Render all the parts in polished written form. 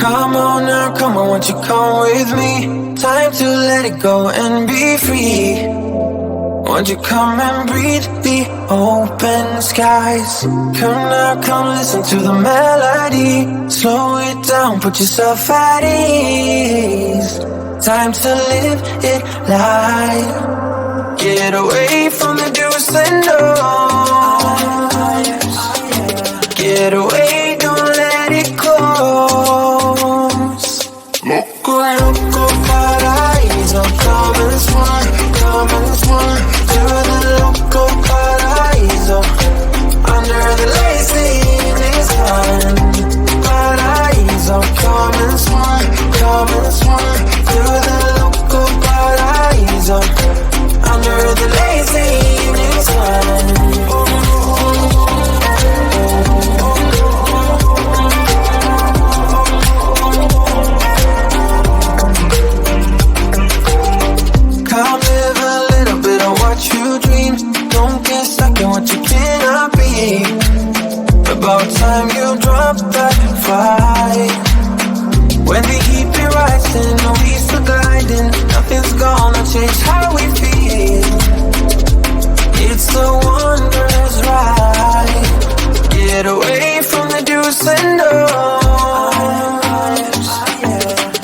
Come on now, come on, won't you come with me? Time to let it go and be free. Won't you come and breathe the open skies? Come now, come listen to the melody. Slow it down, put yourself at ease. Time to live it live. Get away from the do's and don'ts. Get away, don't let it close. Loco, loco, paraíso. Come and swim to the loco paraíso. Under the lazy evening sun. Paraíso, come and swim to the loco paraíso. Under the lazy evening sun. Come live a little bit of what you dream. Don't get stuck in what you cannot be. About time you drop that fight. When the heat be rising, no ease for gliding. Nothing's gonna change how we feel. It's a wondrous ride. Get away from the do's and don'ts.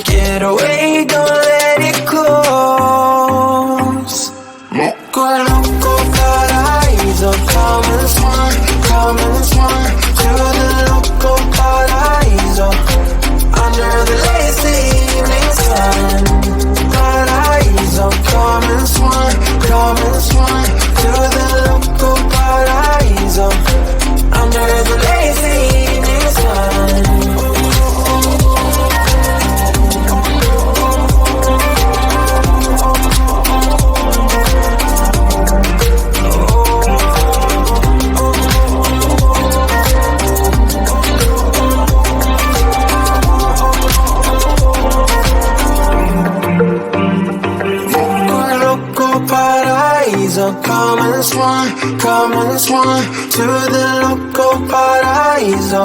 Get away, don't let it close. Loco, loco, paraíso. Come and swim to the loco paraíso. Under the lazy evening sun. Paraíso, come and swim to the loco paraíso. Under the lazy evening sun. Come and swim to the loco paraíso.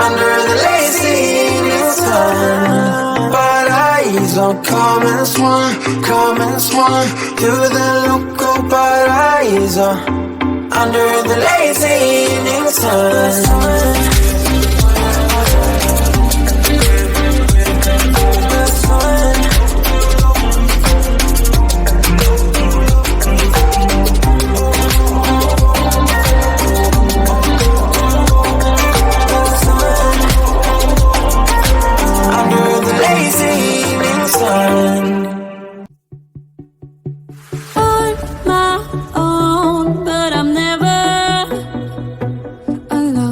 Under the lazy evening sun. Paraíso, come and swim to the loco paraíso. Under the lazy evening sun. On my own, but I'm never alone.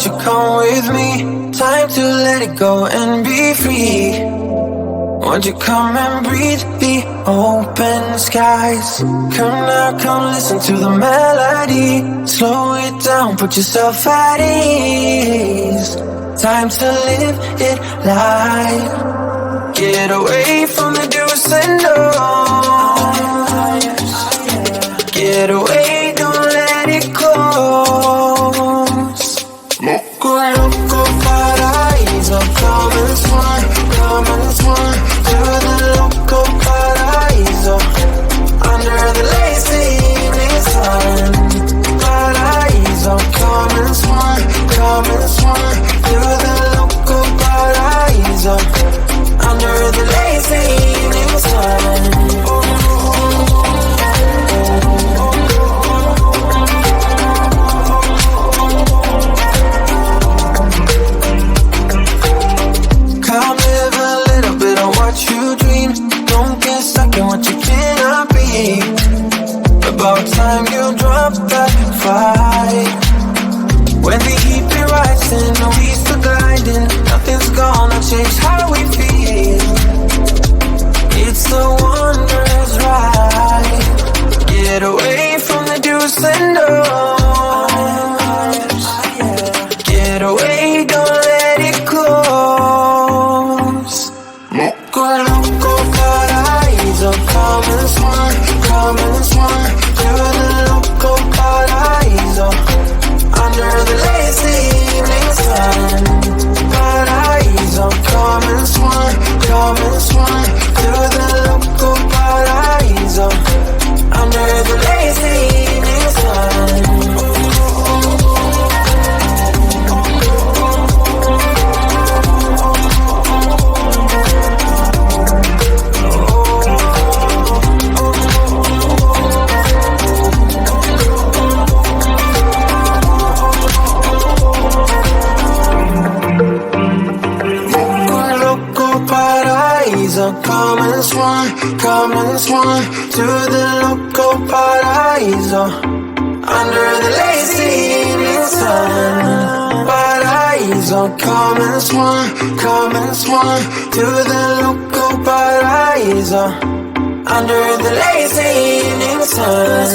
won't you come with me? Time to let it go and be free. Won't you come and breathe the open skies? Come now, come listen to the melody. Slow it down, put yourself at ease. Time to live it life. Get away from the do's and don'ts. Get away, don't let it close. Loco, loco, paraíso. Come and swim, come and swim to the loco paraíso. Under the lazy evening sun. Paraíso, come and swim to the loco paraíso. Under the lazy evening sun. Come live a little bit of what you dream. Don't get stuck in what you cannot be. About time you drop that fight. When the heat be rising, no ease to gliding. Nothing's gonna change how we feel. It's a wondrous ride. Get away from the do's and don'ts. Get away, don't let it close. Loco, loco, paraíso. Come and swim to the loco paraíso. Under the lazy evening sun. Paraíso, come and swim to the loco paraíso. Under the lazy evening sun. Come and swim to the loco paraíso. Under the lazy evening sun. Paraíso, come and swim to the loco paraíso. Under the lazy evening sun.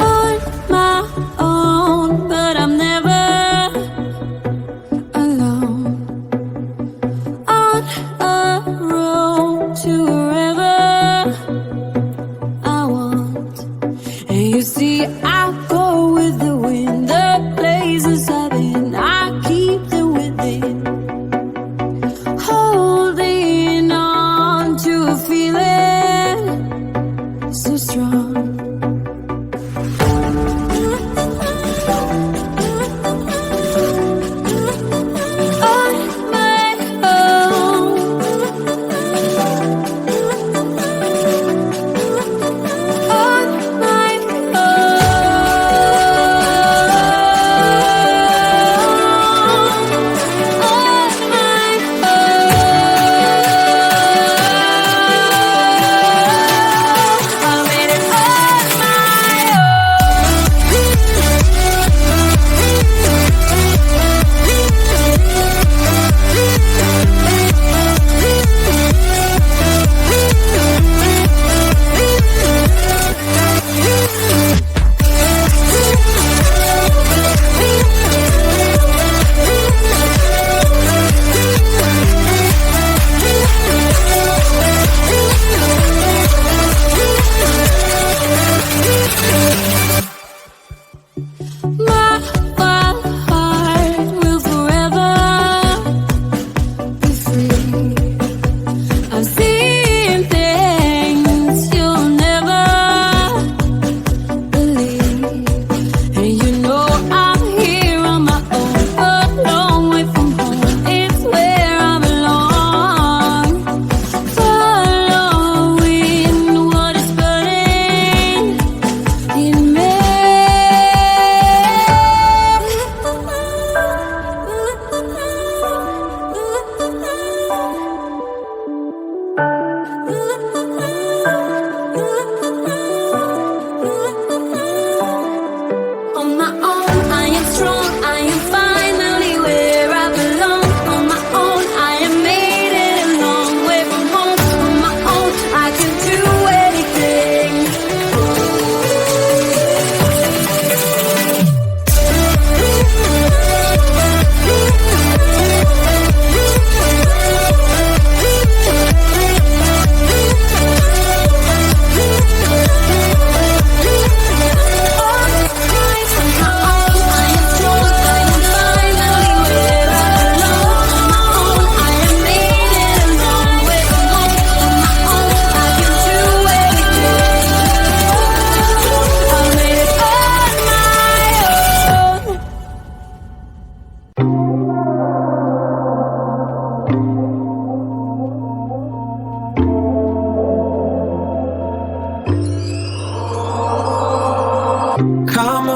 On my own, but I'm never alone. On a road to wherever I want. And you see, I go with the wind, the places I've been, I keep them within. Holding on to a feeling so strong. On my own. On my own. I made it all Come